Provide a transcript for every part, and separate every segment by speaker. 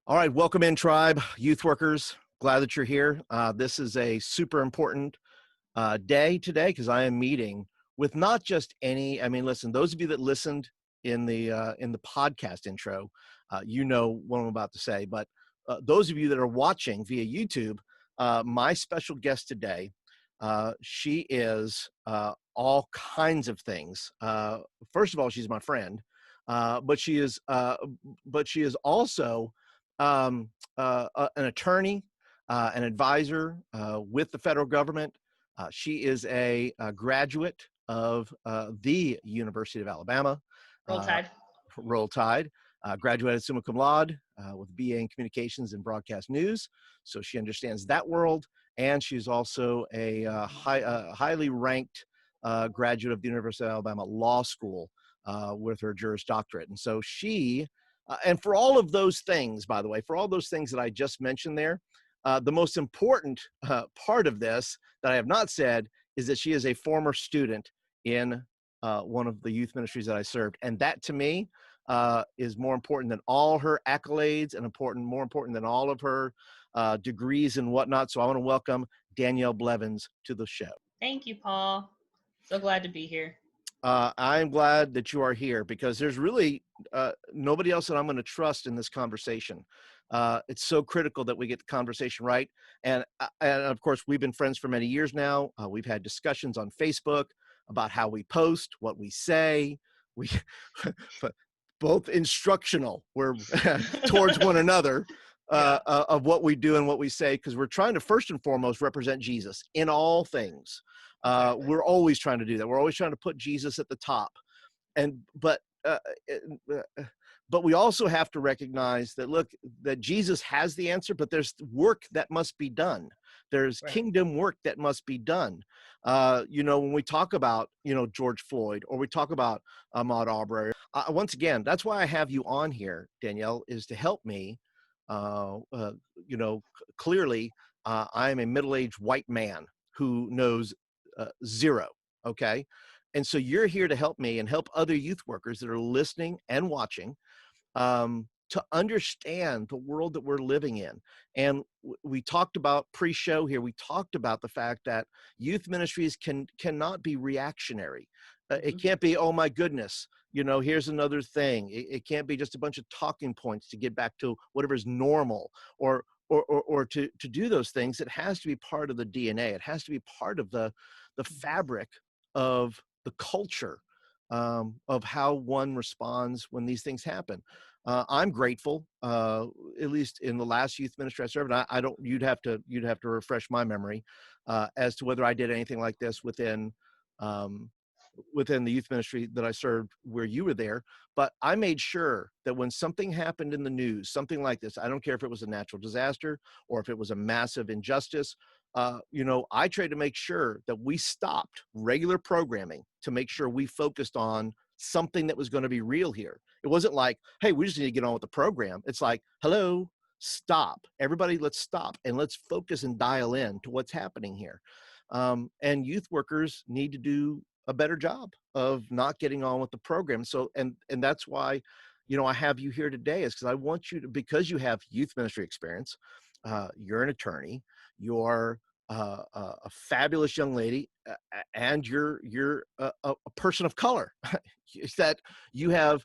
Speaker 1: All right, welcome in, tribe, youth workers. Glad that you're here. This is a super important day today because I am meeting with not just any. I mean, listen, those of you that listened in the podcast intro, you know what I'm about to say. But those of you that are watching via YouTube, my special guest today, she is all kinds of things. First of all, she's my friend, but she is also an attorney, an advisor with the federal government. She is a graduate of the University of Alabama.
Speaker 2: Roll
Speaker 1: uh,
Speaker 2: Tide.
Speaker 1: Roll Tide. Graduated summa cum laude with BA in Communications and Broadcast News. So she understands that world. And she's also a highly ranked graduate of the University of Alabama Law School with her Juris Doctorate. And so and for all of those things, by the way, for all those things that I just mentioned there, the most important part of this that I have not said is that she is a former student in one of the youth ministries that I served. And that to me is more important than all her accolades and more important than all of her degrees and whatnot. So I want to welcome Danielle Blevins to the show.
Speaker 2: Thank you, Paul. So glad to be here.
Speaker 1: I'm glad that you are here because there's really nobody else that I'm going to trust in this conversation. It's so critical that we get the conversation right. And of course, we've been friends for many years now. We've had discussions on Facebook about how we post, what we say. We both instructional. We're towards one another. Of what we do and what we say, because we're trying to first and foremost represent Jesus in all things. We're always trying to do that. We're always trying to put Jesus at the top. But we also have to recognize that, look, that Jesus has the answer, but there's work that must be done. There's kingdom work that must be done. When we talk about, George Floyd, or we talk about Ahmaud Arbery, once again, that's why I have you on here, Danielle, is to help me. Clearly, I'm a middle-aged white man who knows zero. Okay. And so you're here to help me and help other youth workers that are listening and watching to understand the world that we're living in. And we talked about pre-show here. We talked about the fact that youth ministries cannot be reactionary. It can't be, oh my goodness, here's another thing. It can't be just a bunch of talking points to get back to whatever's normal or to do those things. It has to be part of the DNA. It has to be part of the fabric of the culture of how one responds when these things happen. I'm grateful, at least in the last youth ministry I served. And I don't. You'd have to refresh my memory as to whether I did anything like this within the youth ministry that I served where you were there. But I made sure that when something happened in the news, something like this, I don't care if it was a natural disaster or if it was a massive injustice, I tried to make sure that we stopped regular programming to make sure we focused on something that was going to be real here. It wasn't like, hey, we just need to get on with the program. It's like, hello, stop. Everybody, let's stop and let's focus and dial in to what's happening here. And youth workers need to do a better job of not getting on with the program. So, and that's why, I have you here today, is because I want you to, because you have youth ministry experience, you're an attorney, you're a fabulous young lady, and you're a person of color. That you have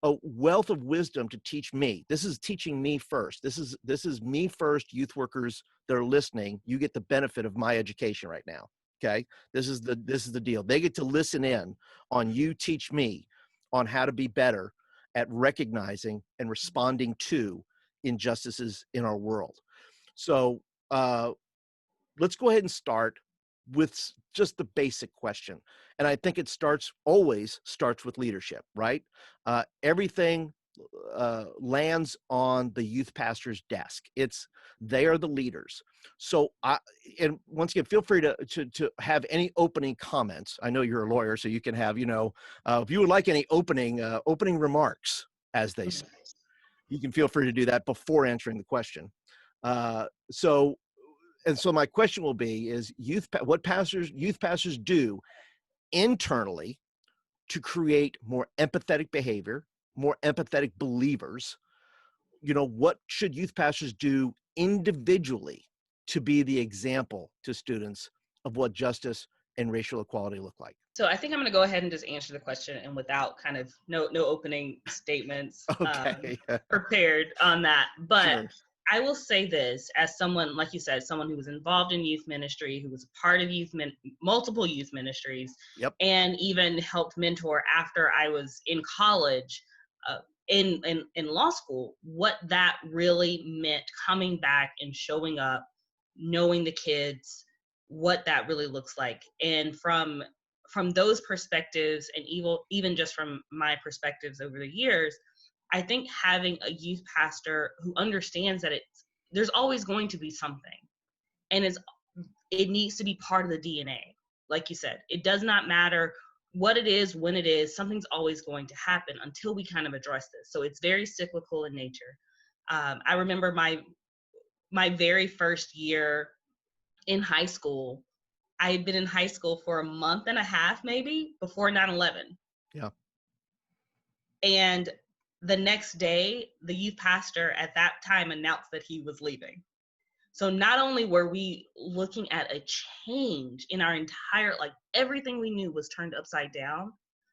Speaker 1: a wealth of wisdom to teach me. This is teaching me first. This is me first. Youth workers that are listening, you get the benefit of my education right now. Okay, this is the deal. They get to listen in on you teach me on how to be better at recognizing and responding to injustices in our world. So let's go ahead and start with just the basic question. And I think it always starts with leadership, right? Everything lands on the youth pastor's desk. They are the leaders. So and once again, feel free to have any opening comments. I know you're a lawyer, so you can have, if you would like any opening remarks, as they say, you can feel free to do that before answering the question. So my question will be: is what youth pastors do internally to create more empathetic behavior, more empathetic believers, what should youth pastors do individually to be the example to students of what justice and racial equality look like?
Speaker 2: So I think I'm going to go ahead and just answer the question, and without kind of no opening statements
Speaker 1: Okay.
Speaker 2: prepared on that. But
Speaker 1: Sure.
Speaker 2: I will say this as someone, like you said, someone who was involved in youth ministry, who was a part of multiple youth ministries,
Speaker 1: Yep.
Speaker 2: and even helped mentor after I was in college, uh, in law school, what that really meant coming back and showing up, knowing the kids, what that really looks like. And from those perspectives, and even just from my perspectives over the years, I think having a youth pastor who understands that there's always going to be something, and it needs to be part of the DNA. Like you said, it does not matter what it is, when it is, something's always going to happen until we kind of address this. So it's very cyclical in nature. I remember my very first year in high school. I had been in high school for a month and a half, maybe, before 9/11.
Speaker 1: Yeah.
Speaker 2: And the next day, the youth pastor at that time announced that he was leaving. So not only were we looking at a change in our entire, like everything we knew was turned upside down,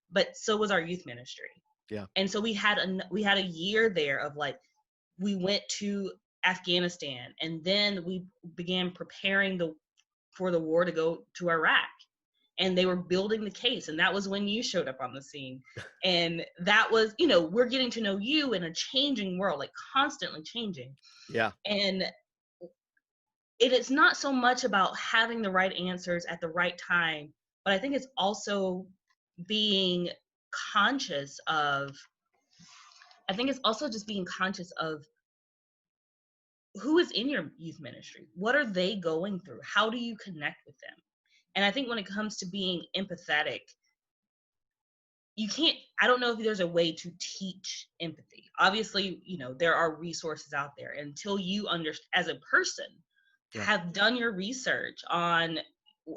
Speaker 2: but so was our youth ministry.
Speaker 1: Yeah.
Speaker 2: And so we had a year there of like, we went to Afghanistan, and then we began preparing for the war to go to Iraq. And they were building the case, and that was when you showed up on the scene. And that was, we're getting to know you in a changing world, like constantly changing.
Speaker 1: Yeah.
Speaker 2: And it's not so much about having the right answers at the right time, but I think it's also being conscious of, I think it's also just being conscious of who is in your youth ministry. What are they going through? How do you connect with them? And I think when it comes to being empathetic, I don't know if there's a way to teach empathy. Obviously, there are resources out there. Until you understand, as a person,
Speaker 1: Yeah.
Speaker 2: have done your research on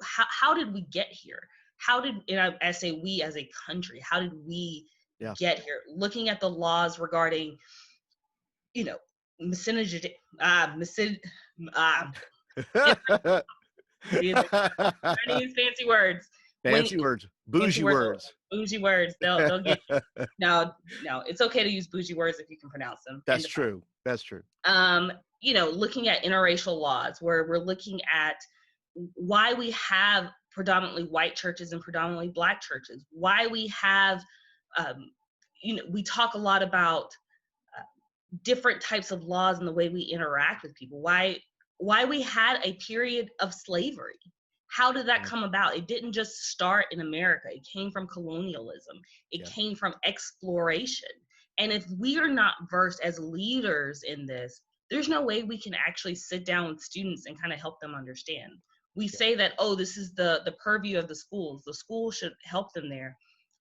Speaker 2: how did we get here? And I say we as a country, how did we get here? Looking at the laws regarding, miscegenation, I use fancy words.
Speaker 1: Fancy words. Bougie words.
Speaker 2: Bougie words. They'll get you. No, it's okay to use bougie words if you can pronounce them.
Speaker 1: That's true. That's true.
Speaker 2: Looking at interracial laws, where we're looking at why we have predominantly white churches and predominantly Black churches, why we have, we talk a lot about different types of laws and the way we interact with people, why we had a period of slavery. How did that come about? It didn't just start in America. It came from colonialism. It came from exploration. And if we are not versed as leaders in this, there's no way we can actually sit down with students and kind of help them understand. We say that, this is the purview of the schools. The school should help them there.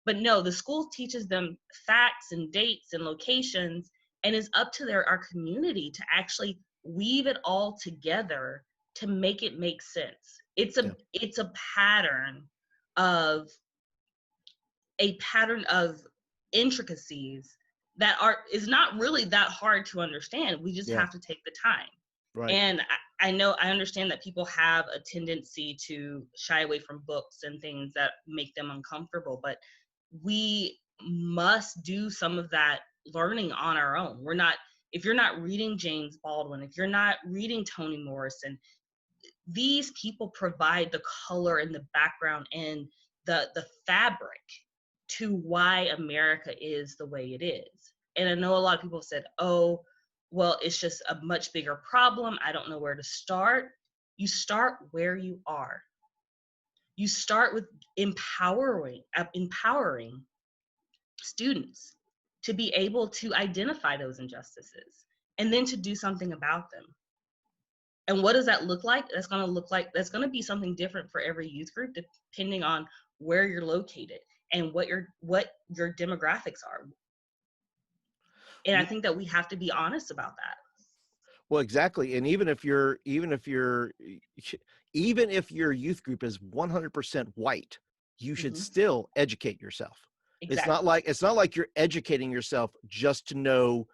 Speaker 2: But no, the school teaches them facts and dates and locations, and it's up to our community to actually weave it all together to make it make sense. It's a pattern of intricacies that is not really that hard to understand. We just have to take the time.
Speaker 1: Right.
Speaker 2: And I understand that people have a tendency to shy away from books and things that make them uncomfortable, but we must do some of that learning on our own. If you're not reading James Baldwin, if you're not reading Toni Morrison, these people provide the color and the background and the fabric to why America is the way it is. And I know a lot of people have said, well, it's just a much bigger problem. I don't know where to start. You start where you are. You start with empowering students to be able to identify those injustices and then to do something about them. And what does that look like? That's going to be something different for every youth group, depending on where you're located and what your demographics are. And I think that we have to be honest about that.
Speaker 1: Well, exactly. And even if your youth group is 100% white, you should still educate yourself. Exactly. It's not like you're educating yourself just to know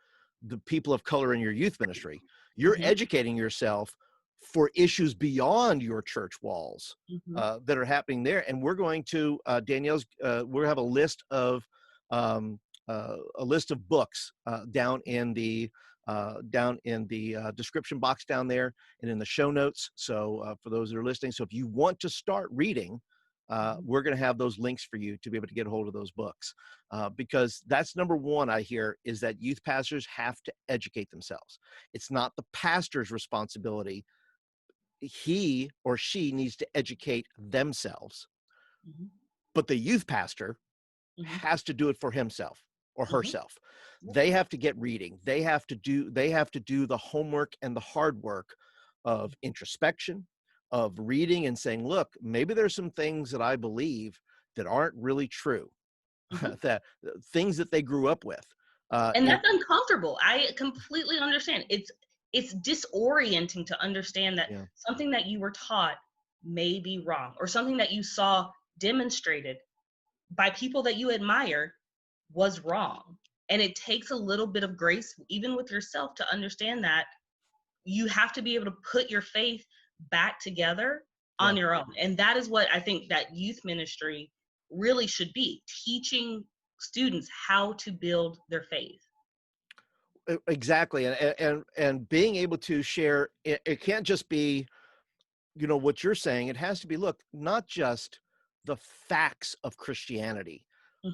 Speaker 1: the people of color in your youth ministry. You're
Speaker 2: Mhm.
Speaker 1: educating yourself for issues beyond your church walls
Speaker 2: Mhm.
Speaker 1: that are happening there. And we're going to Danielle's. We'll have um, a list of books down in the description box down there and in the show notes. So for those that are listening, so if you want to start reading,
Speaker 2: Mhm.
Speaker 1: we're going to have those links for you to be able to get a hold of those books, because that's number one I hear, is that youth pastors have to educate themselves. It's not the pastor's responsibility. He or she needs to educate themselves,
Speaker 2: Mhm.
Speaker 1: but the youth pastor
Speaker 2: Mhm.
Speaker 1: has to do it for himself or
Speaker 2: Mhm.
Speaker 1: herself.
Speaker 2: Yep.
Speaker 1: They have to get reading. They have to do the homework and the hard work of introspection, of reading and saying, look, maybe there's some things that I believe that aren't really true.
Speaker 2: Mhm.
Speaker 1: That things that they grew up with.
Speaker 2: And
Speaker 1: And
Speaker 2: that's uncomfortable. I completely understand. It's disorienting to understand that
Speaker 1: yeah,
Speaker 2: something that you were taught may be wrong, or something that you saw demonstrated by people that you admire was wrong. And it takes a little bit of grace, even with yourself, to understand that you have to be able to put your faith back together
Speaker 1: yeah.
Speaker 2: on your own. And that is what I think that youth ministry really should be, teaching students how to build their faith.
Speaker 1: Exactly. And being able to share it, it can't just be, what you're saying. It has to be, look, not just the facts of Christianity,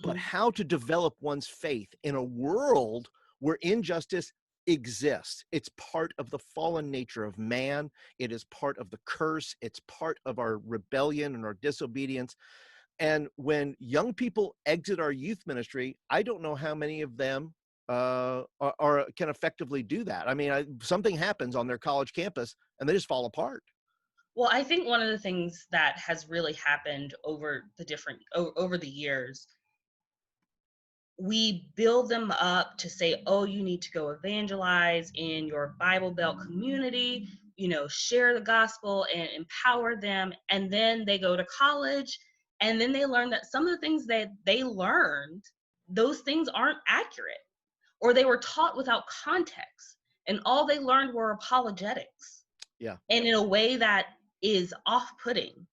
Speaker 1: but
Speaker 2: Hmm.
Speaker 1: how to develop one's faith in a world where injustice exists. It's part of the fallen nature of man. It is part of the curse. It's part of our rebellion and our disobedience. And when young people exit our youth ministry, I don't know how many of them can effectively do that. I mean, something happens on their college campus and they just fall apart.
Speaker 2: Well, I think one of the things that has really happened over over the years, we build them up to say, oh, you need to go evangelize in your Bible Belt community, share the gospel and empower them. And then they go to college, and then they learn that some of the things that they learned, those things aren't accurate, or they were taught without context. And all they learned were apologetics,
Speaker 1: Yeah.
Speaker 2: and in a way that is off putting,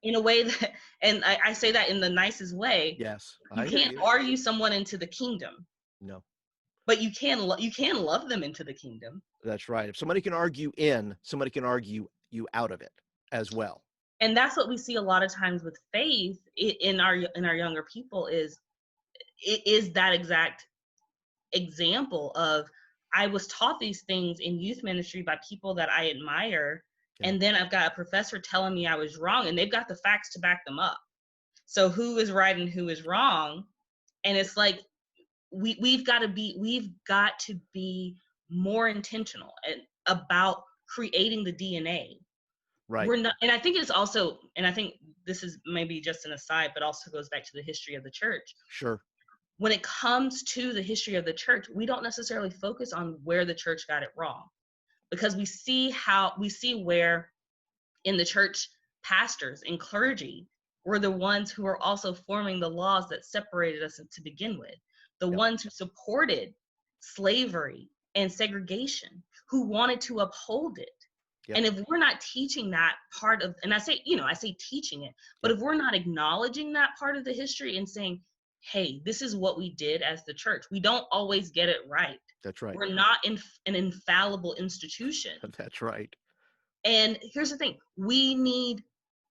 Speaker 2: in a way that, and I say that in the nicest way,
Speaker 1: Yes,
Speaker 2: you
Speaker 1: I hear
Speaker 2: can't
Speaker 1: you.
Speaker 2: argue someone into the kingdom,
Speaker 1: No,
Speaker 2: but you can love them into the kingdom.
Speaker 1: that's right. If somebody can argue in, somebody can argue you out of it as well.
Speaker 2: And that's what we see a lot of times with faith in our younger people, is it is that exact example of, I was taught these things in youth ministry by people that I admire,
Speaker 1: Yeah,
Speaker 2: and then I've got a professor telling me I was wrong, and they've got the facts to back them up. So who is right and who is wrong? And it's like, we've got to be more intentional about creating the DNA.
Speaker 1: right.
Speaker 2: We're not, and I think it's also, and I think this is maybe just an aside, but also goes back to the history of the church.
Speaker 1: Sure.
Speaker 2: When it comes to the history of the church, we don't necessarily focus on where the church got it wrong, because we see where in the church, pastors and clergy were the ones who were also forming the laws that separated us to begin with, the
Speaker 1: Yep.
Speaker 2: ones who supported slavery and segregation, who wanted to uphold it.
Speaker 1: Yep.
Speaker 2: And if we're not teaching that part of, and I say teaching it, but
Speaker 1: Yep.
Speaker 2: if we're not acknowledging that part of the history and saying, hey, this is what we did as the church, we don't always get it right.
Speaker 1: That's right.
Speaker 2: We're not an infallible institution.
Speaker 1: That's right.
Speaker 2: And here's the thing, we need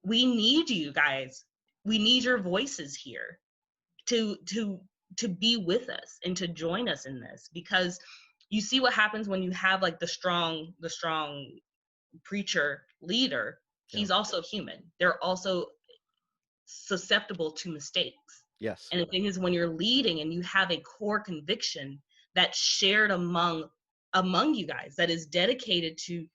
Speaker 2: you guys. We need your voices here to be with us and to join us in this, because you see what happens when you have like the strong preacher leader.
Speaker 1: Yeah.
Speaker 2: He's also human. They're also susceptible to mistakes.
Speaker 1: Yes.
Speaker 2: And the thing is, when you're leading and you have a core conviction that's shared among you guys, that is dedicated to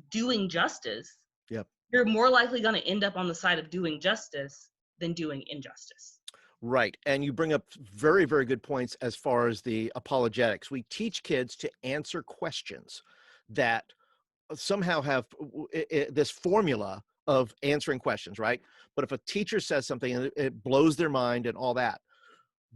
Speaker 2: doing justice,
Speaker 1: Yep.
Speaker 2: you're more likely going to end up on the side of doing justice than doing injustice.
Speaker 1: Right. And you bring up very, very good points as far as the apologetics. We teach kids to answer questions that somehow have this formula of answering questions, right? But if a teacher says something and it blows their mind and all that,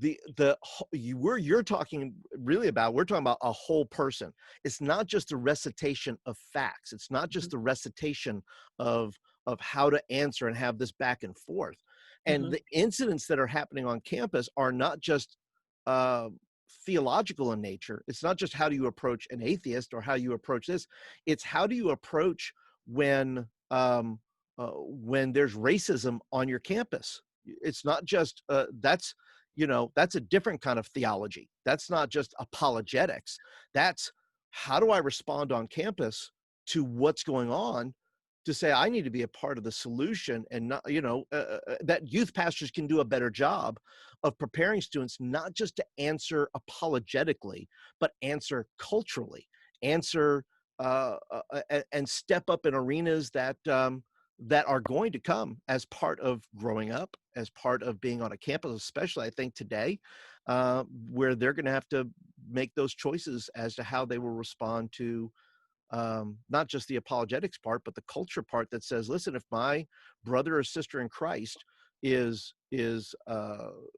Speaker 1: you're talking really about, we're talking about a whole person. It's not just a recitation of facts. It's not just the recitation of how to answer and have this back and forth. And
Speaker 2: Mm-hmm.
Speaker 1: the incidents that are happening on campus are not just uh, theological in nature. It's not just how do you approach an atheist or how you approach this. It's how do you approach when there's racism on your campus. It's not just that's a different kind of theology. That's not just apologetics. That's how do I respond on campus to what's going on, to say I need to be a part of the solution, and not, that youth pastors can do a better job of preparing students not just to answer apologetically, but answer culturally, answer and step up in arenas that are going to come as part of growing up, as part of being on a campus, especially I think today, where they're going to have to make those choices as to how they will respond to not just the apologetics part, but the culture part that says, listen, if my brother or sister in Christ is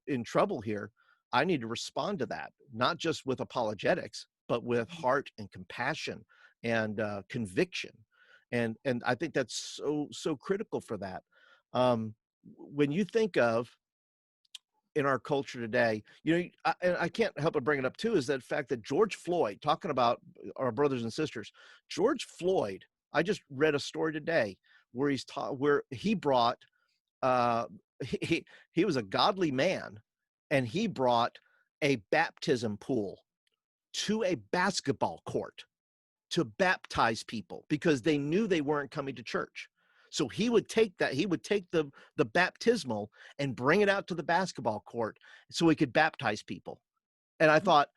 Speaker 1: in trouble here, I need to respond to that, not just with apologetics, but with heart and compassion and conviction. And I think that's so critical for that. When you think of in our culture today, and I can't help but bring it up too, is that fact that George Floyd, talking about our brothers and sisters, George Floyd, I just read a story today where where he brought, uh, he was a godly man, and he brought a baptism pool to a basketball court to baptize people because they knew they weren't coming to church. So he would take the baptismal and bring it out to the basketball court so he could baptize people. And I thought,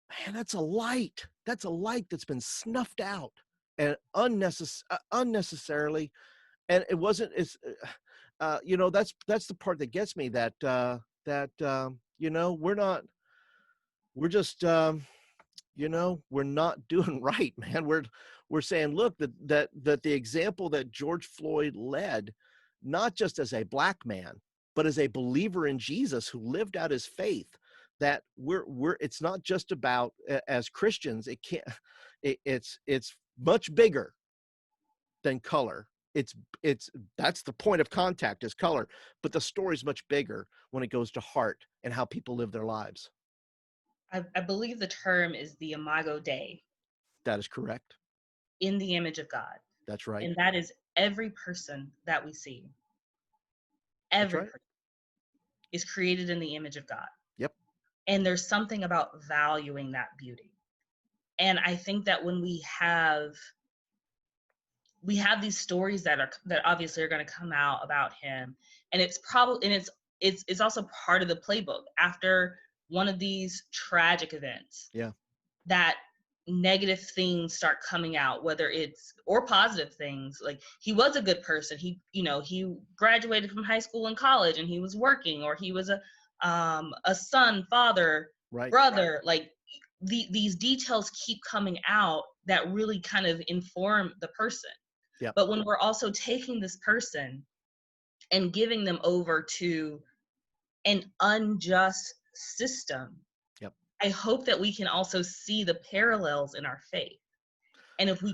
Speaker 1: man, that's a light. That's a light that's been snuffed out and unnecessarily. And it wasn't. That's the part that gets me. We're not. We're just. We're not doing right, man. We're saying, look, that the example that George Floyd led, not just as a black man, but as a believer in Jesus who lived out his faith, that it's not just about, as Christians, it can't it's much bigger than color. It's that's the point of contact is color, but the story's much bigger when it goes to heart and how people live their lives.
Speaker 2: I believe the term is the Imago Dei,
Speaker 1: That is correct.
Speaker 2: in the image of God.
Speaker 1: That's right.
Speaker 2: And that is every person that we see.
Speaker 1: That's
Speaker 2: Every
Speaker 1: right.
Speaker 2: person is created in the image of God.
Speaker 1: Yep.
Speaker 2: And there's something about valuing that beauty. And I think that when we have these stories that obviously are going to come out about him, and it's also part of the playbook after one of these tragic events,
Speaker 1: Yeah.
Speaker 2: that negative things start coming out, whether it's or positive things. Like, he was a good person, he graduated from high school and college, and he was working, or he was a son, father,
Speaker 1: Right.
Speaker 2: brother. Like, these details keep coming out that really kind of inform the person.
Speaker 1: Yep.
Speaker 2: But when we're also taking this person and giving them over to an unjust system,
Speaker 1: Yep.
Speaker 2: I hope that we can also see the parallels in our faith. And if we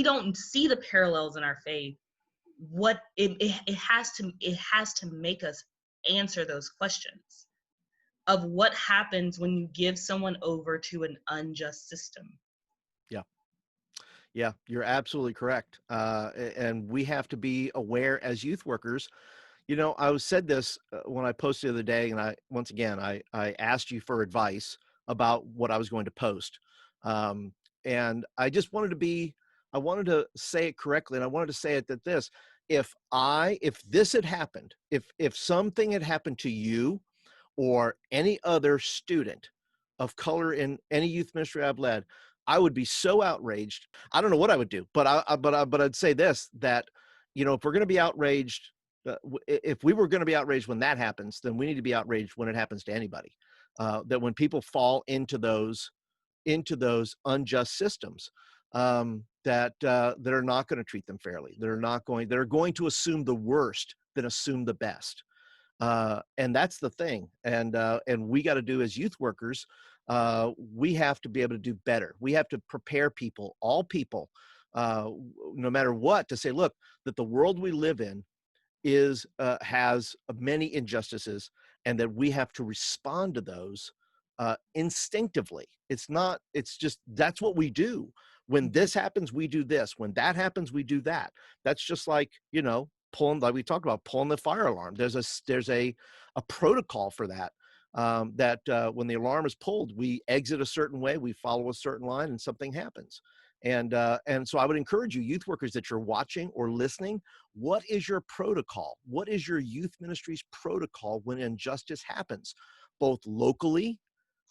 Speaker 2: don't see the parallels in our faith, what it has to make us answer those questions of what happens when you give someone over to an unjust system.
Speaker 1: Yeah. Yeah, you're absolutely correct. And we have to be aware as youth workers. I was said this when I posted the other day, and I asked you for advice about what I was going to post, and I wanted to say it correctly, and I wanted to say it that if this had happened, if something had happened to you or any other student of color in any youth ministry I've led, I would be so outraged. I don't know what I would do, but I'd say this, that if we're going to be outraged, if we were going to be outraged when that happens, then we need to be outraged when it happens to anybody. That when people fall into those unjust systems, that are not going to treat them fairly, that are going to assume the worst than assume the best. And that's the thing. And we got to do as youth workers, we have to be able to do better. We have to prepare people, all people, no matter what, to say, look, that the world we live in is has many injustices, and that we have to respond to those instinctively. It's not, it's just, that's what we do. When this happens, we do this. When that happens, we do that. That's just like, pulling, like we talked about, pulling the fire alarm. There's a protocol for that. When the alarm is pulled, we exit a certain way, we follow a certain line, and something happens. And so I would encourage you, youth workers that you're watching or listening, what is your protocol? What is your youth ministry's protocol when injustice happens, both locally,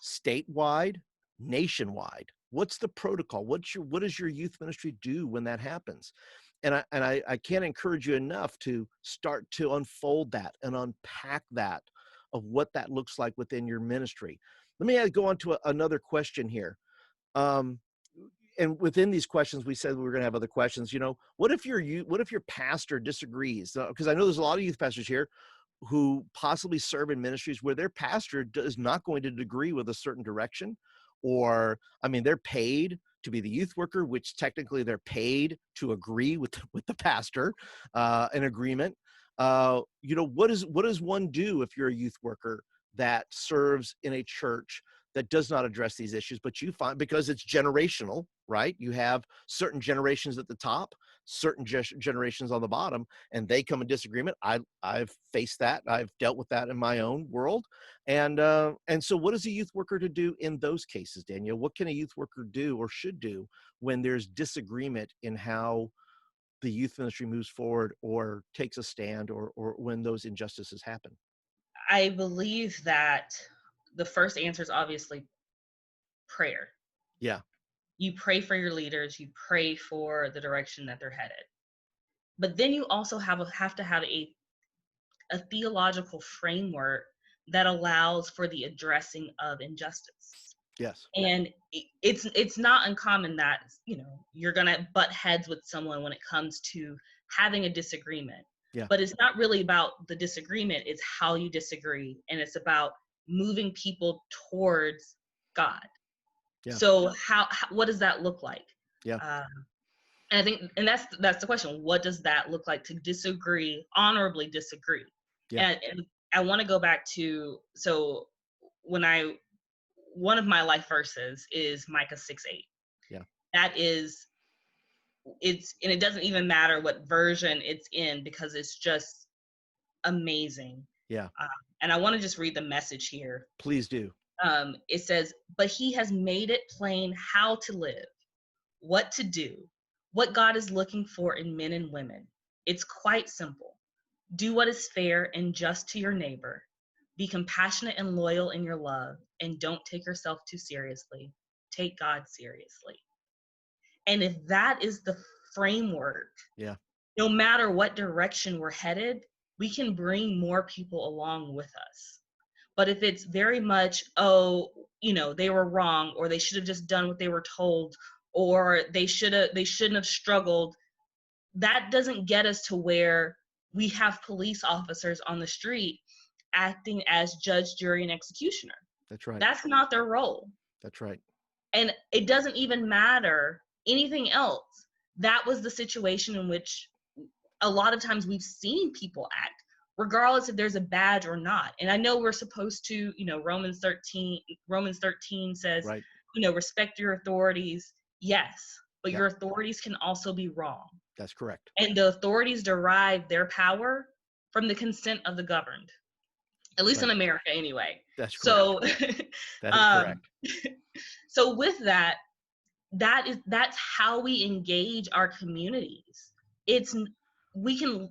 Speaker 1: statewide, nationwide? What's the protocol? What does your youth ministry do when that happens? And I can't encourage you enough to start to unfold that and unpack that, of what that looks like within your ministry. Let me go on to another question here. Um, and within these questions, we said we were going to have other questions. What if your pastor disagrees? Because I know there's a lot of youth pastors here who possibly serve in ministries where their pastor is not going to agree with a certain direction, or, I mean, they're paid to be the youth worker, which technically they're paid to agree with the pastor, an agreement. What does one do if you're a youth worker that serves in a church that does not address these issues, but you find, because it's generational, right? You have certain generations at the top, certain generations on the bottom, and they come in disagreement. I've faced that. I've dealt with that in my own world. And so what is a youth worker to do in those cases, Danielle? What can a youth worker do or should do when there's disagreement in how the youth ministry moves forward or takes a stand, or when those injustices happen?
Speaker 2: I believe that the first answer is obviously prayer.
Speaker 1: Yeah.
Speaker 2: You pray for your leaders, you pray for the direction that they're headed. But then you also have to have a theological framework that allows for the addressing of injustice.
Speaker 1: Yes.
Speaker 2: And it's not uncommon that you're gonna butt heads with someone when it comes to having a disagreement.
Speaker 1: Yeah.
Speaker 2: But it's not really about the disagreement, it's how you disagree, and it's about moving people towards God.
Speaker 1: Yeah.
Speaker 2: So how what does that look like?
Speaker 1: Yeah.
Speaker 2: And I think, and that's the question. What does that look like to disagree, honorably disagree?
Speaker 1: Yeah.
Speaker 2: And I want to go back to, so when one of my life verses is Micah 6:8.
Speaker 1: Yeah.
Speaker 2: That is, and it doesn't even matter what version it's in because it's just amazing.
Speaker 1: Yeah.
Speaker 2: And I want to just read the message here.
Speaker 1: Please do.
Speaker 2: It says, but he has made it plain how to live, what to do, what God is looking for in men and women. It's quite simple. Do what is fair and just to your neighbor. Be compassionate and loyal in your love, and don't take yourself too seriously. Take God seriously. And if that is the framework,
Speaker 1: Yeah.
Speaker 2: no matter what direction we're headed, we can bring more people along with us. But if it's very much, they were wrong, or they should have just done what they were told, or they shouldn't have struggled, that doesn't get us to where we have police officers on the street acting as judge, jury, and executioner.
Speaker 1: That's right.
Speaker 2: That's not their role.
Speaker 1: That's right.
Speaker 2: And it doesn't even matter anything else. That was the situation in which a lot of times we've seen people act, regardless if there's a badge or not. And I know we're supposed to, Romans 13 says,
Speaker 1: Right.
Speaker 2: Respect your authorities. Yes, but
Speaker 1: Yep.
Speaker 2: your authorities can also be wrong.
Speaker 1: That's correct.
Speaker 2: And the authorities derive their power from the consent of the governed, at least
Speaker 1: Right.
Speaker 2: in America anyway.
Speaker 1: That's correct.
Speaker 2: So,
Speaker 1: That is correct.
Speaker 2: So with that's how we engage our communities. We can,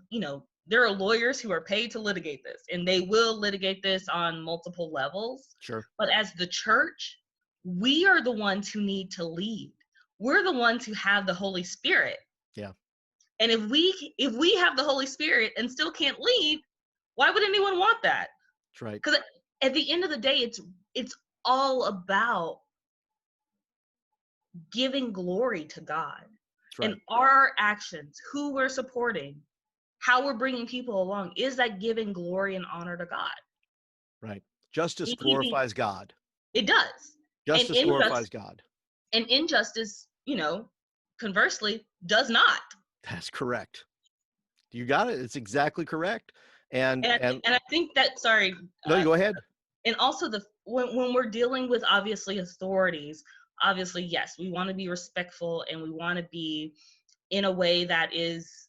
Speaker 2: there are lawyers who are paid to litigate this, and they will litigate this on multiple levels.
Speaker 1: Sure.
Speaker 2: But as the church, we are the ones who need to lead. We're the ones who have the Holy Spirit.
Speaker 1: Yeah.
Speaker 2: And if we have the Holy Spirit and still can't lead, why would anyone want that?
Speaker 1: That's right.
Speaker 2: Because at the end of the day, it's all about giving glory to God.
Speaker 1: That's right.
Speaker 2: And our actions, who we're supporting, how we're bringing people along, is that giving glory and honor to God?
Speaker 1: Right. Justice
Speaker 2: Keeping
Speaker 1: glorifies God.
Speaker 2: it does. And
Speaker 1: Justice glorifies God.
Speaker 2: injustice, conversely, does not.
Speaker 1: That's correct. You got it. It's exactly correct. And
Speaker 2: And I think that, sorry,
Speaker 1: no, you go ahead.
Speaker 2: and also when we're dealing with obviously authorities, obviously, yes, we want to be respectful and we want to be in a way that is,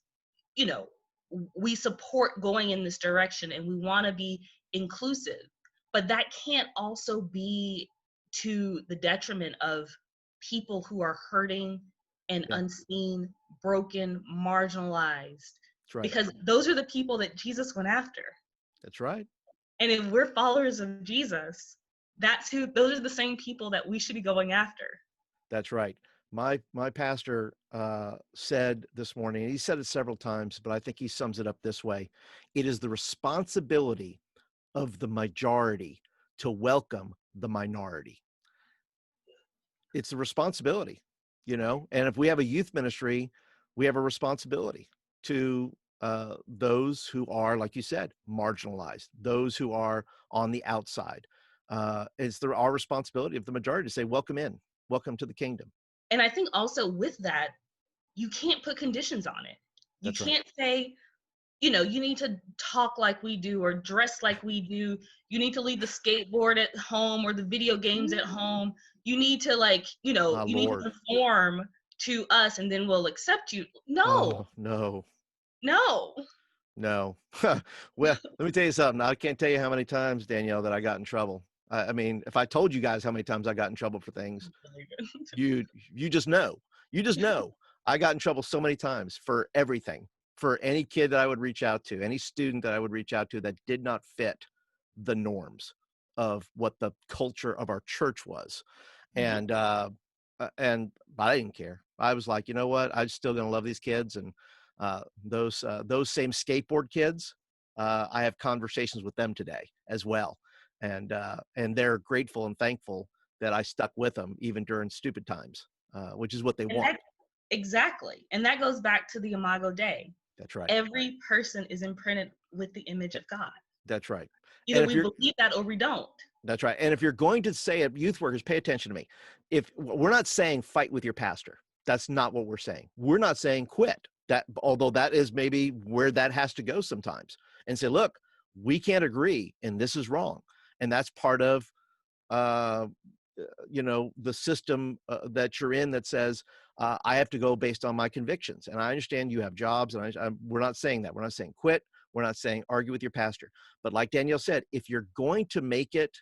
Speaker 2: you know, we support going in this direction and we want to be inclusive. But that can't also be to the detriment of people who are hurting and
Speaker 1: Yeah,
Speaker 2: unseen, broken, marginalized,
Speaker 1: that's right.
Speaker 2: because those are the people that Jesus went after.
Speaker 1: That's right.
Speaker 2: And if we're followers of Jesus, those are the same people that we should be going after.
Speaker 1: That's right. My pastor said this morning, and he said it several times, but I think he sums it up this way: it is the responsibility of the majority to welcome the minority. It's a responsibility, and if we have a youth ministry, we have a responsibility to those who are, like you said, marginalized, those who are on the outside. It's our responsibility of the majority to say, welcome in, welcome to the kingdom.
Speaker 2: And I think also with that, you can't put conditions on it. You
Speaker 1: That's right.
Speaker 2: can't say, you need to talk like we do or dress like we do. You need to leave the skateboard at home or the video games at home. You need to
Speaker 1: My
Speaker 2: you need to
Speaker 1: Lord.
Speaker 2: conform to us and then we'll accept you. No,
Speaker 1: Oh, no,
Speaker 2: no.
Speaker 1: no. Well, let me tell you something. I can't tell you how many times, Danielle, that I got in trouble. I mean, if I told you guys how many times I got in trouble for things, you just know. You just know. I got in trouble so many times for everything, for any kid that I would reach out to, any student that I would reach out to that did not fit the norms of what the culture of our church was.
Speaker 2: Mhm.
Speaker 1: But I didn't care. I was like, you know what? I'm still going to love these kids. And those same skateboard kids, I have conversations with them today as well. And they're grateful and thankful that I stuck with them even during stupid times, which is what they
Speaker 2: And
Speaker 1: want.
Speaker 2: exactly. And that goes back to the Imago Dei.
Speaker 1: That's right.
Speaker 2: Every person is imprinted with the image of God.
Speaker 1: That's right.
Speaker 2: Either
Speaker 1: And if
Speaker 2: we
Speaker 1: you're
Speaker 2: believe that or we don't.
Speaker 1: That's right. And if you're going to say it, youth workers, pay attention to me. If we're not saying fight with your pastor, that's not what we're saying. We're not saying quit. That, although that is maybe where that has to go sometimes, and say, look, we can't agree, and this is wrong, and that's part of, uh, the system that you're in that says I have to go based on my convictions. And I understand you have jobs, and we're not saying that. We're not saying quit. We're not saying argue with your pastor. But like Danielle said, if you're going to make it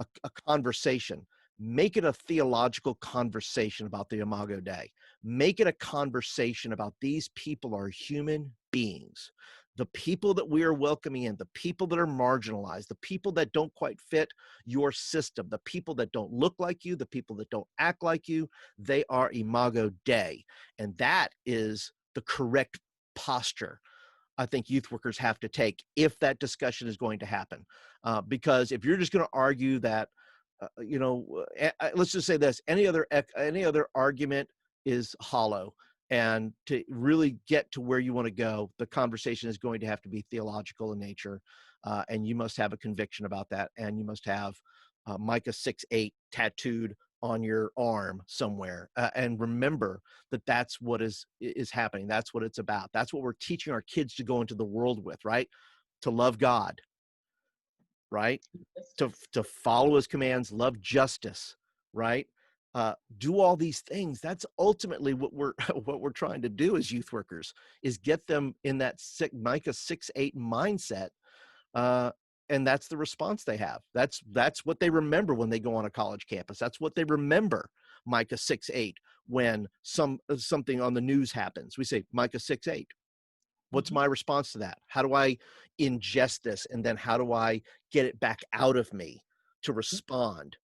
Speaker 1: a conversation, make it a theological conversation about the Imago Dei. Make it a conversation about these people are human beings. The people that we are welcoming in, the people that are marginalized, the people that don't quite fit your system, the people that don't look like you, the people that don't act like you, they are Imago Dei. And that is the correct posture I think youth workers have to take if that discussion is going to happen. Because if you're just going to argue that, let's just say this: any other argument is hollow. And to really get to where you want to go, the conversation is going to have to be theological in nature, and you must have a conviction about that, and you must have Micah 6:8 tattooed on your arm somewhere, and remember that that's what is happening. That's what it's about. That's what we're teaching our kids to go into the world with, right? To love God, right? To follow his commands, love justice, right? Do all these things. That's ultimately what we're what we're trying to do as youth workers, is get them in that Micah 6:8 mindset. And that's the response they have. That's what they remember when they go on a college campus. That's what they remember. Micah 6:8, when something on the news happens, we say Micah 6:8. What's
Speaker 2: Mhm.
Speaker 1: my response to that? How do I ingest this, and then how do I get it back out of me to respond?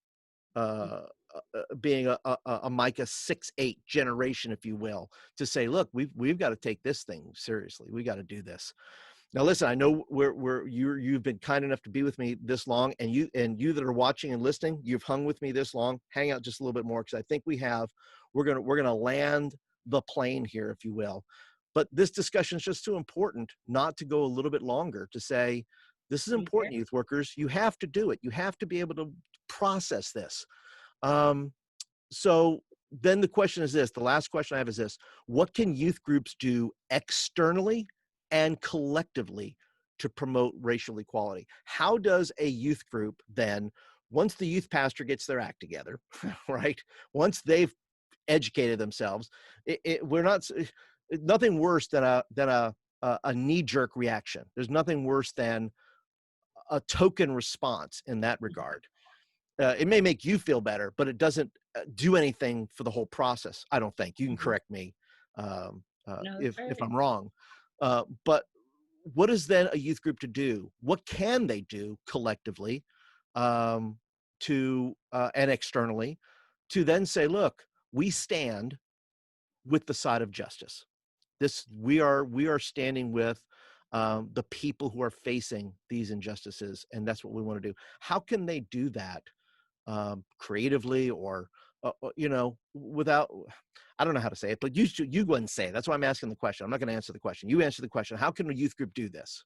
Speaker 1: Being a Micah 6:8 generation, if you will, to say, look, we've got to take this thing seriously. We got to do this. Now, listen, I know you've been kind enough to be with me this long, and you that are watching and listening, you've hung with me this long. Hang out just a little bit more, because I think we're gonna land the plane here, if you will. But this discussion is just too important not to go a little bit longer, to say, this is important, youth workers. You have to do it. You have to be able to process this. Um, so then the question is this, the last question I have is this: what can youth groups do externally and collectively to promote racial equality? How does a youth group then, once the youth pastor gets their act together, right? Once they've educated themselves, we're not, nothing worse than a knee-jerk reaction. There's nothing worse than a token response in that regard. It may make you feel better, but it doesn't do anything for the whole process. I don't think. You can
Speaker 2: Mhm.
Speaker 1: correct me
Speaker 2: No, it's
Speaker 1: if
Speaker 2: very
Speaker 1: I'm wrong. But what is then a youth group to do? What can they do collectively um, to and externally to then say, look, we stand with the side of justice. This we are standing with the people who are facing these injustices, and that's what we want to do. How can they do that creatively, or without? I don't know how to say it, but you go ahead and say it. That's why I'm asking the question. I'm not going to answer the question. You answer the question. How can a youth group do this?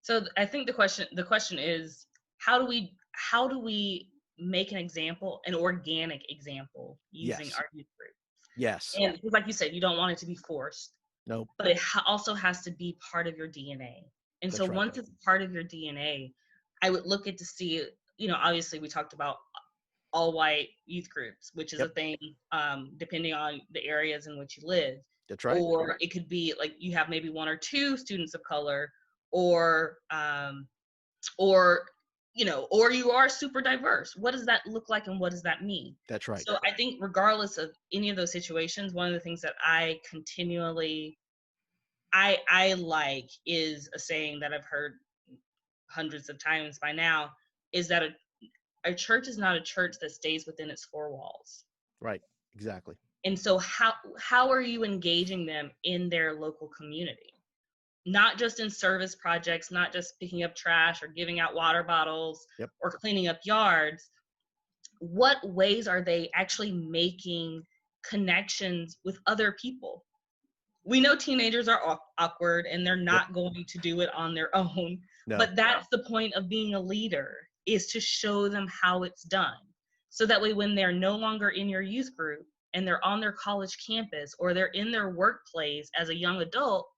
Speaker 2: So I think the question is, how do we make an example, an organic example, using
Speaker 1: Yes.
Speaker 2: our youth group?
Speaker 1: Yes.
Speaker 2: And like you said, you don't want it to be forced,
Speaker 1: No.
Speaker 2: but it also has to be part of your DNA. And so
Speaker 1: That's right.
Speaker 2: once it's part of your DNA, I would look at to see, obviously we talked about all white youth groups, which is a
Speaker 1: Yep.
Speaker 2: thing, depending on the areas in which you live.
Speaker 1: That's right.
Speaker 2: Or it could be like you have maybe one or two students of color, or or or you are super diverse. What does that look like, and what does that mean?
Speaker 1: That's right.
Speaker 2: So I think regardless of any of those situations, one of the things that I continually I like is a saying that I've heard hundreds of times by now, is that a church is not a church that stays within its four walls.
Speaker 1: Right. Exactly.
Speaker 2: And so how are you engaging them in their local community? Not just in service projects, not just picking up trash or giving out water bottles
Speaker 1: Yep.
Speaker 2: or cleaning up yards. What ways are they actually making connections with other people? We know teenagers are awkward and they're
Speaker 1: Yep.
Speaker 2: not going to do it on their own,
Speaker 1: No.
Speaker 2: but that's the point of being a leader, is to show them how it's done. So that way, when they're no longer in your youth group and they're on their college campus, or they're in their workplace as a young adult,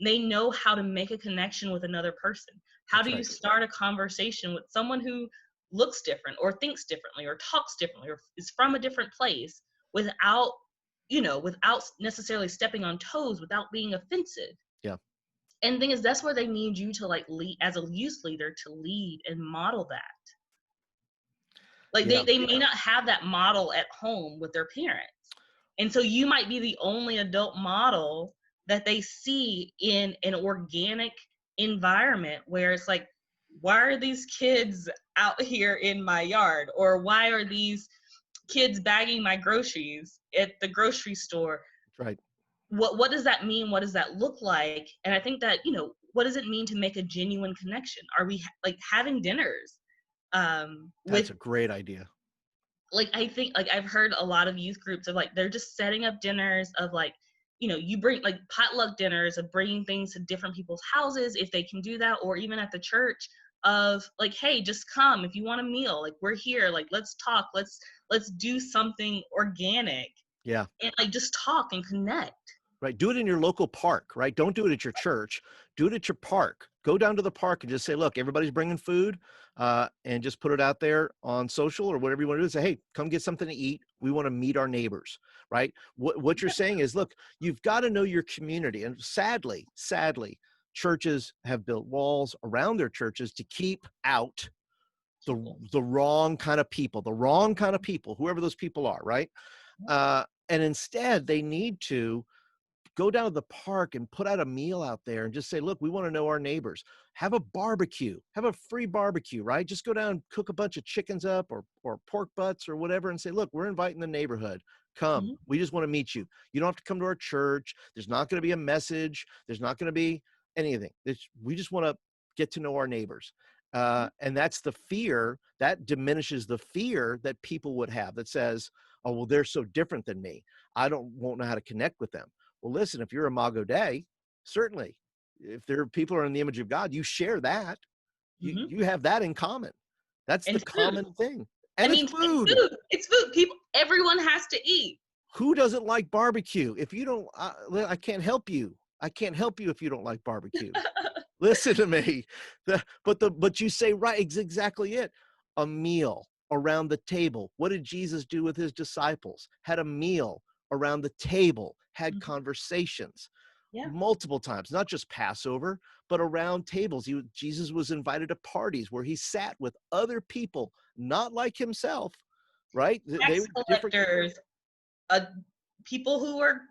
Speaker 2: they know how to make a connection with another person. How
Speaker 1: That's
Speaker 2: do you
Speaker 1: right.
Speaker 2: start a conversation with someone who looks different or thinks differently or talks differently or is from a different place, without without necessarily stepping on toes, without being offensive?
Speaker 1: Yeah.
Speaker 2: And the thing is, that's where they need you to, like, lead as a youth leader, to lead and model that. Like,
Speaker 1: Yeah.
Speaker 2: they may not have that model at home with their parents. And so you might be the only adult model that they see in an organic environment, where it's like, why are these kids out here in my yard? Or why are these kids bagging my groceries at the grocery store?
Speaker 1: That's right.
Speaker 2: What does that mean? What does that look like? And I think that, what does it mean to make a genuine connection? Are we like having dinners
Speaker 1: That's
Speaker 2: with,
Speaker 1: a great idea.
Speaker 2: like, I think, like, I've heard a lot of youth groups of, like, they're just setting up dinners of, like, you bring, like, potluck dinners of bringing things to different people's houses if they can do that, or even at the church, of like, hey, just come if you want a meal, like, we're here, like, let's talk, let's do something organic,
Speaker 1: Yeah.
Speaker 2: and, like, just talk and connect.
Speaker 1: Right. Do it in your local park, right? Don't do it at your church. Do it at your park. Go down to the park and just say, look, everybody's bringing food, and just put it out there on social or whatever you want to do. Say, hey, come get something to eat. We want to meet our neighbors, right? What you're saying is, look, you've got to know your community. And sadly, churches have built walls around their churches to keep out
Speaker 2: People.
Speaker 1: the wrong kind of people, whoever those people are, right? And instead, they need to go down to the park and put out a meal out there and just say, look, we want to know our neighbors. Have a barbecue, have a free barbecue, right? Just go down and cook a bunch of chickens up, or pork butts or whatever, and say, look, we're inviting the neighborhood. Come.
Speaker 2: Mhm.
Speaker 1: We just want to meet you. You don't have to come to our church. There's not going to be a message. There's not going to be anything. We just want to get to know our neighbors. And that's the fear that diminishes the fear that people would have, that says, oh, well, they're so different than me. I won't know how to connect with them. Well, listen, if you're Imago Dei, certainly, if there are people are in the image of God, you share that.
Speaker 2: Hmm.
Speaker 1: You have that in common. That's the
Speaker 2: And food.
Speaker 1: common thing.
Speaker 2: I
Speaker 1: And it's
Speaker 2: mean, it's
Speaker 1: food.
Speaker 2: food. It's food. People, everyone has to eat.
Speaker 1: Who doesn't like barbecue? If you don't, I can't help you. I can't help you if you don't like barbecue. Listen to me. But you say right, it's exactly it. A meal around the table. What did Jesus do with his disciples? Had a meal around the table, had
Speaker 2: Mhm.
Speaker 1: conversations
Speaker 2: Yeah,
Speaker 1: multiple times, not just Passover, but around tables. Jesus was invited to parties where he sat with other people, not like himself, right? They
Speaker 2: tax
Speaker 1: were different.
Speaker 2: collectors, uh, people who were,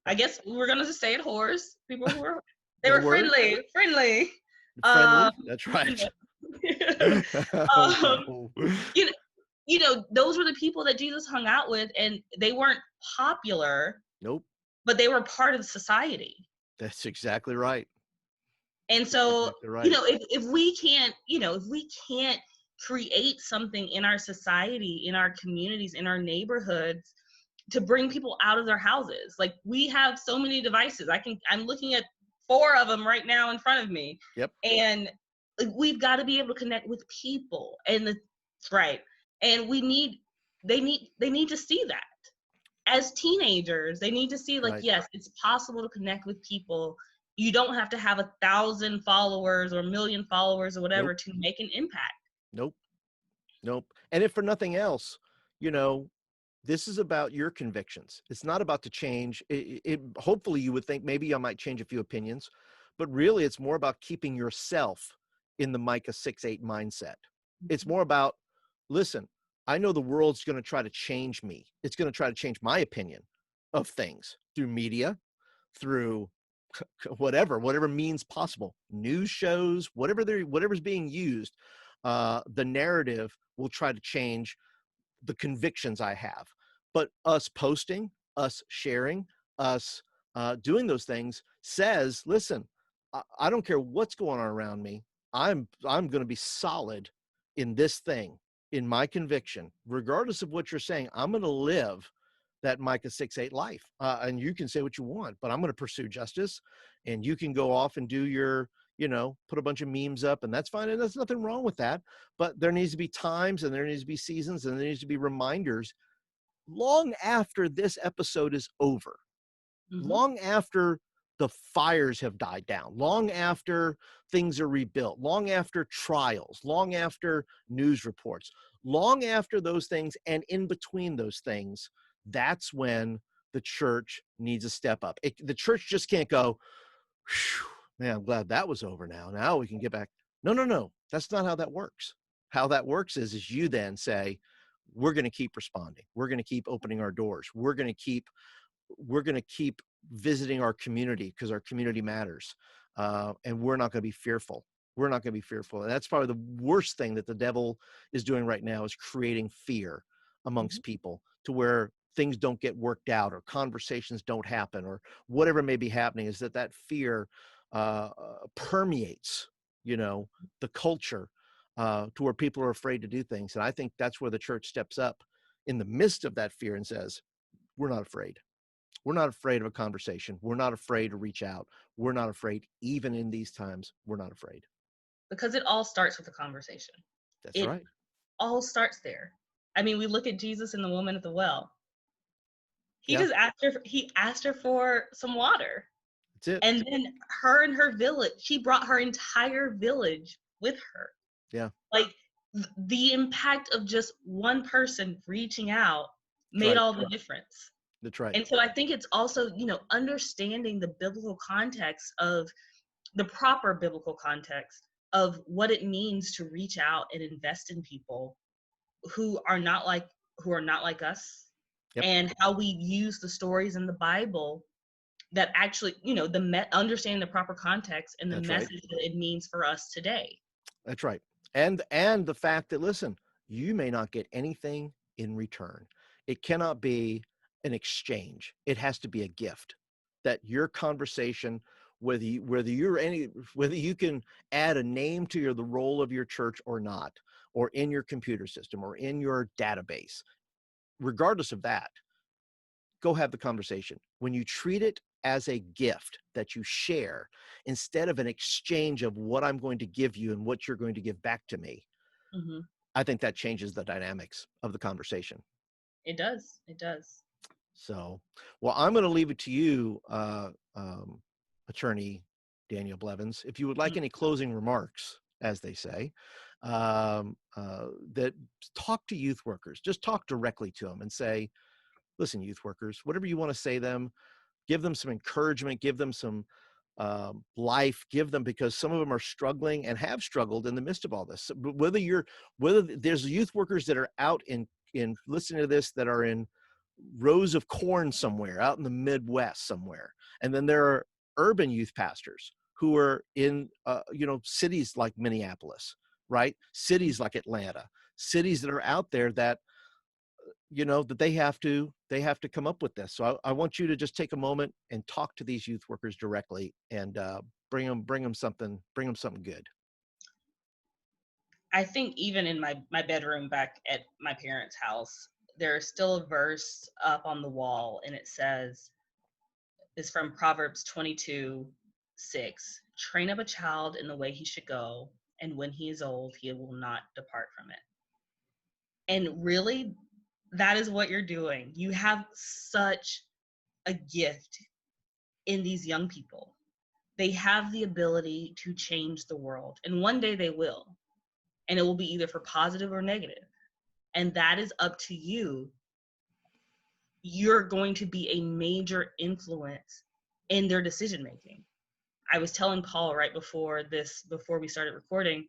Speaker 2: I guess we're gonna just say it, whores. People who were, they
Speaker 1: Good
Speaker 2: were
Speaker 1: word.
Speaker 2: friendly. Um,
Speaker 1: Friendly. That's
Speaker 2: you
Speaker 1: right.
Speaker 2: know,
Speaker 1: Oh
Speaker 2: um,
Speaker 1: no.
Speaker 2: you know, those were the people that Jesus hung out with, and they weren't popular,
Speaker 1: Nope.
Speaker 2: but they were part of society.
Speaker 1: That's exactly right.
Speaker 2: And
Speaker 1: That's
Speaker 2: so,
Speaker 1: exactly right.
Speaker 2: if we can't, if we can't create something in our society, in our communities, in our neighborhoods to bring people out of their houses. Like, we have so many devices. I'm looking at 4 of them right now in front of me.
Speaker 1: Yep.
Speaker 2: And like, we've got to be able to connect with people, and right. And they need to see that. As teenagers, they need to see, like,
Speaker 1: Right.
Speaker 2: yes, it's possible to connect with people. You don't have to have 1,000 followers or 1,000,000 followers or whatever
Speaker 1: Nope.
Speaker 2: to make an impact.
Speaker 1: Nope. Nope. And if for nothing else, you know, this is about your convictions. It's not about to change. Hopefully you would think maybe I might change a few opinions, but really it's more about keeping yourself in the Micah 6:8 mindset. It's
Speaker 2: Mhm.
Speaker 1: more about, listen, I know the world's going to try to change me. It's going to try to change my opinion of things through media, through whatever means possible, news shows, whatever's being used. The narrative will try to change the convictions I have. But us posting, us sharing, us doing those things says, listen, I don't care what's going on around me. I'm going to be solid in this thing, in my conviction, regardless of what you're saying. I'm going to live that Micah 6:8 life. And you can say what you want, but I'm going to pursue justice. And you can go off and do your, put a bunch of memes up, and that's fine. And there's nothing wrong with that. But there needs to be times, and there needs to be seasons, and there needs to be reminders long after this episode is over,
Speaker 2: Mhm.
Speaker 1: long after the fires have died down, long after things are rebuilt, long after trials, long after news reports, long after those things, and in between those things, that's when the church needs to step up. The church just can't go, man, I'm glad that was over now. Now we can get back. No, no, no. That's not how that works. How that works is you then say, we're going to keep responding. We're going to keep opening our doors. We're going to keep visiting our community because our community matters. And we're not going to be fearful. We're not going to be fearful. And that's probably the worst thing that the devil is doing right now, is creating fear
Speaker 2: Mhm.
Speaker 1: amongst people to where things don't get worked out or conversations don't happen or whatever may be happening, is that fear permeates, the culture to where people are afraid to do things. And I think that's where the church steps up in the midst of that fear and says, we're not afraid. We're not afraid of a conversation. We're not afraid to reach out. We're not afraid. Even in these times, we're not afraid.
Speaker 2: Because it all starts with a conversation.
Speaker 1: That's
Speaker 2: It
Speaker 1: right.
Speaker 2: all starts there. I mean, we look at Jesus and the woman at the well.
Speaker 1: Yeah,
Speaker 2: He asked her for some water.
Speaker 1: that's it.
Speaker 2: And then her and her village, she brought her entire village with her.
Speaker 1: Yeah,
Speaker 2: Like, the impact of just one person reaching out
Speaker 1: that's
Speaker 2: made
Speaker 1: right.
Speaker 2: all the difference.
Speaker 1: That's right.
Speaker 2: And so I think it's also, understanding the proper biblical context of what it means to reach out and invest in people who are not like us,
Speaker 1: Yep,
Speaker 2: and how we use the stories in the Bible that actually, understanding the proper context and the
Speaker 1: that's right.
Speaker 2: message that it means for us today.
Speaker 1: That's right. And the fact that, listen, you may not get anything in return. It cannot be an exchange. It has to be a gift. That your conversation, whether you can add a name to the role of your church or not, or in your computer system or in your database, regardless of that, go have the conversation. When you treat it as a gift that you share instead of an exchange of what I'm going to give you and what you're going to give back to me,
Speaker 2: Hmm.
Speaker 1: I think that changes the dynamics of the conversation.
Speaker 2: It does. It does.
Speaker 1: So, well, I'm going to leave it to you, Attorney Danielle Blevins. If you would like
Speaker 2: Mhm.
Speaker 1: any closing remarks, as they say, that talk to youth workers, just talk directly to them and say, listen, youth workers, whatever you want to say them, give them some encouragement, give them some life, give them, because some of them are struggling and have struggled in the midst of all this. So, whether there's youth workers that are out in listening to this that are in rows of corn somewhere out in the Midwest somewhere, and then there are urban youth pastors who are in cities like Minneapolis, right? Cities like Atlanta, cities that are out there that that they have to come up with this. So I want you to just take a moment and talk to these youth workers directly and bring them something good.
Speaker 2: I think even in my bedroom back at my parents' house, there's still a verse up on the wall, and it says, is from Proverbs 22:6. Train up a child in the way he should go, and when he is old, he will not depart from it. And really, that is what you're doing. You have such a gift in these young people. They have the ability to change the world, and one day they will. And it will be either for positive or negative. And that is up to you. You're going to be a major influence in their decision making. I was telling Paul right before we started recording,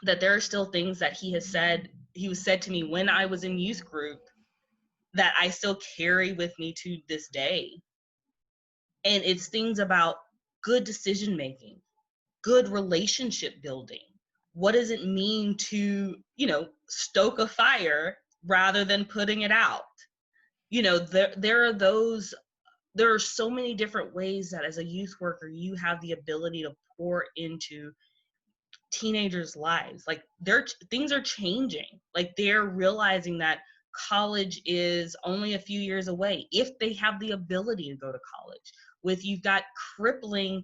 Speaker 2: that there are still things that he was said to me when I was in youth group that I still carry with me to this day. And it's things about good decision making, good relationship building. What does it mean to, stoke a fire rather than putting it out? There are so many different ways that as a youth worker you have the ability to pour into teenagers' lives. Like things are changing. Like they're realizing that college is only a few years away if they have the ability to go to college. With you've got crippling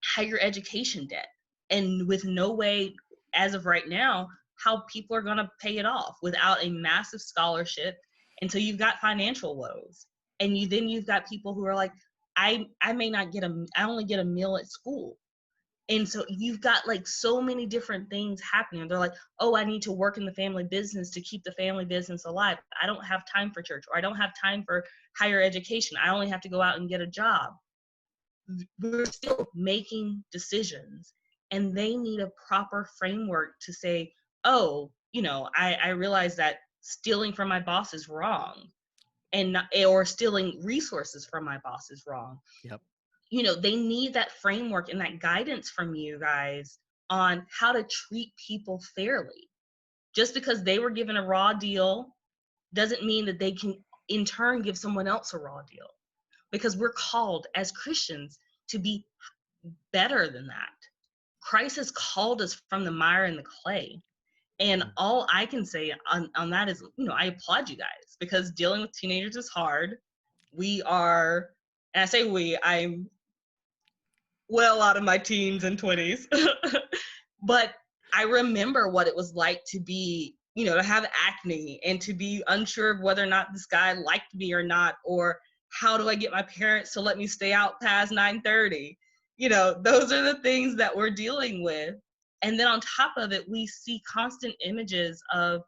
Speaker 2: higher education debt, and with no way as of right now how people are going to pay it off without a massive scholarship. And so you've got financial woes, and you've got people who are like, I may not I only get a meal at school. And so you've got like so many different things happening. They're like, oh, I need to work in the family business to keep the family business alive. I don't have time for church, or I don't have time for higher education. I only have to go out and get a job. We're still making decisions, and they need a proper framework to say, oh, I realize that stealing from my boss is wrong, and or stealing resources from my boss is wrong.
Speaker 1: Yep.
Speaker 2: They need that framework and that guidance from you guys on how to treat people fairly. Just because they were given a raw deal doesn't mean that they can in turn give someone else a raw deal, because we're called as Christians to be better than that. Christ has called us from the mire and the clay. And
Speaker 1: Mm.
Speaker 2: all I can say on that is, I applaud you guys, because dealing with teenagers is hard. We are, and I say I'm well out of my teens and 20s. But I remember what it was like to be, to have acne and to be unsure of whether or not this guy liked me or not, or how do I get my parents to let me stay out past 9:30? Those are the things that we're dealing with. And then on top of it, we see constant images of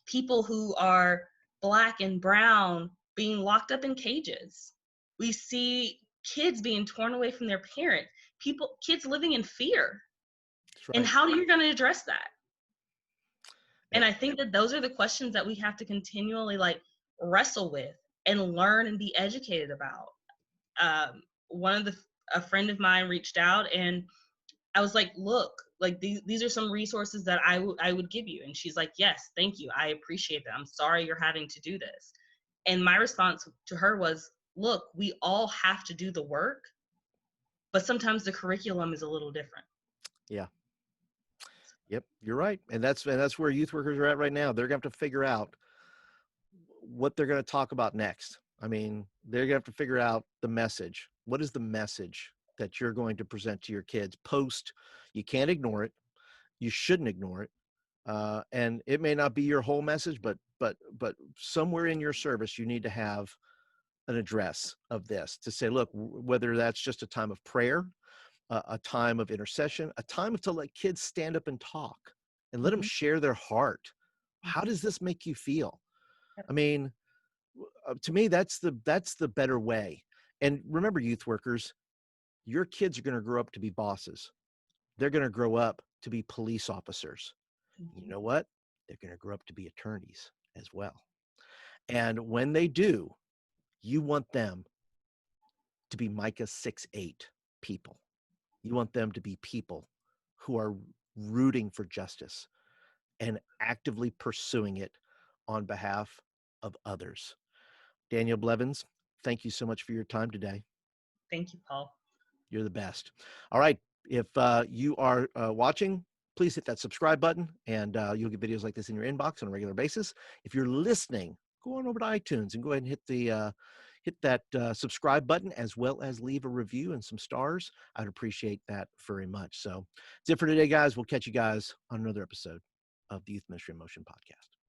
Speaker 2: people who are Black and brown being locked up in cages. We see kids being torn away from their parents, kids living in fear.
Speaker 1: That's
Speaker 2: And
Speaker 1: right.
Speaker 2: how are you going to address that? And
Speaker 1: Eh,
Speaker 2: I think that those are the questions that we have to continually like wrestle with and learn and be educated about. One of a friend of mine reached out, and I was like, look, like these are some resources that I would give you. And she's like, yes, thank you. I appreciate that. I'm sorry you're having to do this. And my response to her was, look, we all have to do the work, but sometimes the curriculum is a little different.
Speaker 1: Yeah. Yep. You're right. And that's where youth workers are at right now. They're going to have to figure out what they're going to talk about next. I mean, they're gonna have to figure out the message. What is the message that you're going to present to your kids post? You can't ignore it. You shouldn't ignore it. And it may not be your whole message, but somewhere in your service, you need to have an address of this to say, look, whether that's just a time of prayer, a time of intercession, a time to let kids stand up and talk and let them
Speaker 2: Mhm,
Speaker 1: share their heart. How
Speaker 2: mhm.
Speaker 1: does this make you feel?
Speaker 2: Yep.
Speaker 1: I mean, to me, that's the better way. And remember, youth workers, your kids are going to grow up to be bosses. They're going to grow up to be police officers. You
Speaker 2: Mhm,
Speaker 1: know what? They're going to grow up to be attorneys as well. And when they do, you want them to be Micah 6:8 people. You want them to be people who are rooting for justice and actively pursuing it on behalf of others. Danielle Blevins, thank you so much for your time today.
Speaker 2: Thank you, Paul.
Speaker 1: You're the best. All right. If you are watching, please hit that subscribe button and you'll get videos like this in your inbox on a regular basis. If you're listening, go on over to iTunes and go ahead and hit that subscribe button as well as leave a review and some stars. I'd appreciate that very much. So that's it for today, guys. We'll catch you guys on another episode of the Youth Ministry in Motion podcast.